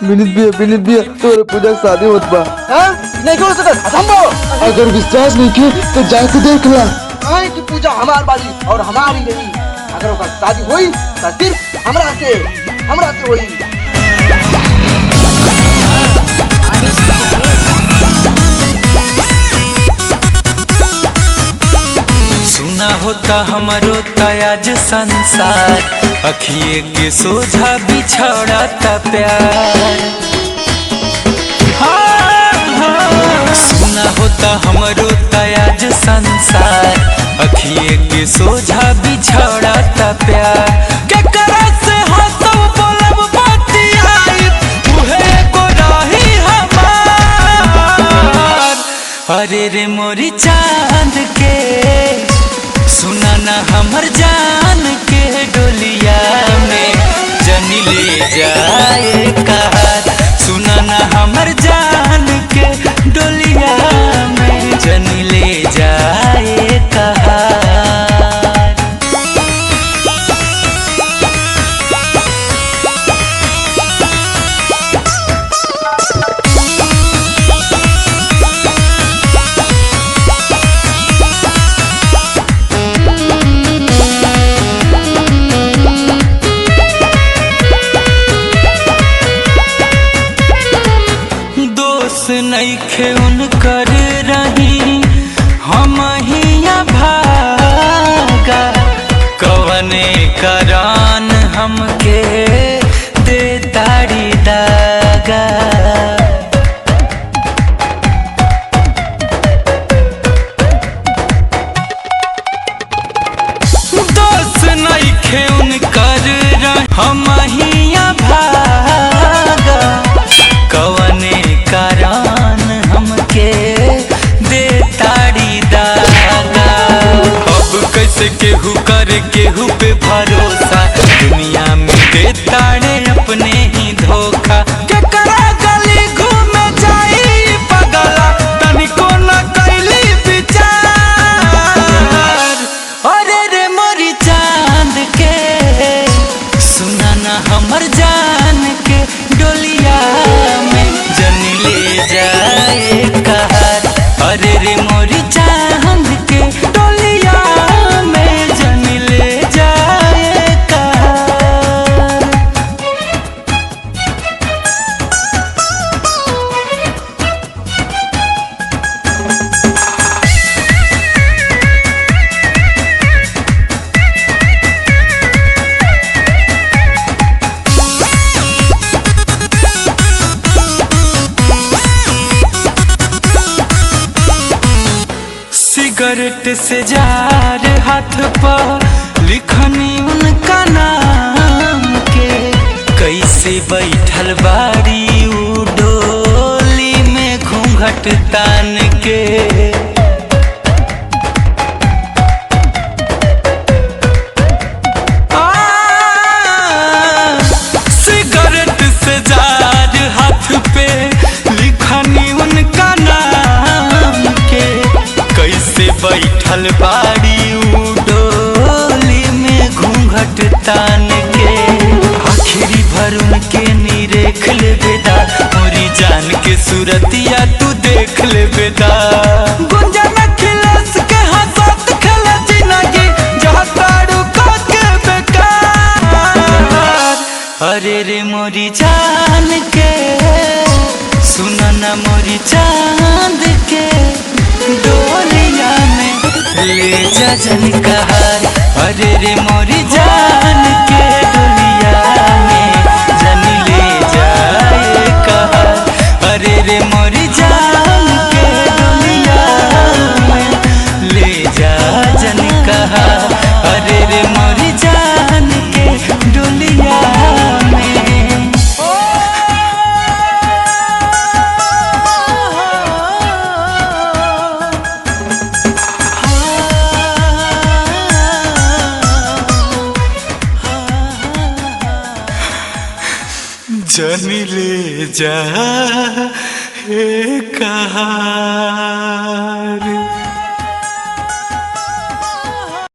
बिनित भैया तोरे पूजा के शादी होत बा। हां नहीं हो सकत असंभव। अगर विश्वास नहीं की तो जाके देख ला। हां की पूजा हमार बाजी और हमारी रही। अगर ओकर शादी होई तो सिर्फ हमरा से होई। सुना होता हमारो तयाज संसार, अखिए के सोझा बिछड़ता प्यार। सुना होता हमारो तयाज संसार, अखिए के सोझा बिछड़ता प्यार। केकरा से हंसब बोलब बतियाई, तुहे को रही हमार। अरे रे मोरी चांद के सुना ना हमर जान के डोलिया में जनी ले जाए कहार। सुना ना हमर जान के डोलिया में जनी ले जाए कहार। नइखे उनकर रही हम हिया भागा, कवने करान हमके दे ताड़ी दागा। दोस्त नइखे उनकर रही हम हिया भागा, कवने करान हमके दे ताड़ी दागा। अब कैसे केहू कर केहू पे भरोसा, दुनिया में दे ताड़े अपने ही धोखा। केकरा गली घूमे जाई पगला, तनिको न कैली विचार। अरे रे मोरी चांद के सुना ना हमर जान के डोलिया में जनी ले जाए कहार। अरे रे मोरी चांद के डोलिया में जनी ले जाए कहार। सिगरेट से जार हाथ पर लिखनी उनका नाम के, कैसे बैठल बाड़ी उ डोली में घूंघट तान के। सिगरेट से जार हाथ पे लिखनी उनका नाम के, कैसे बैठल बाड़ी उ डोली में घूंघट तान के। आखिरी भर उनके नी देख ले बेदा, मोरी जान के सूरतिया तू देख ले बेदा। गुंजन खिलस के हंसत खेला जिंदगी, जहाँ ताड़ू के बेकार। अरे रे मोरी जान के सुना ना मोरी चांद के डोलिया में ले जा जन कहार। अरे रे मोरी जान के डोलिया में जन ले जाए कहार। अरे रे मोरी जान के डोलिया में ले जा जन कहार। अरे रे मोरी जान के डोलिया में। जनी ले जा हे कहार।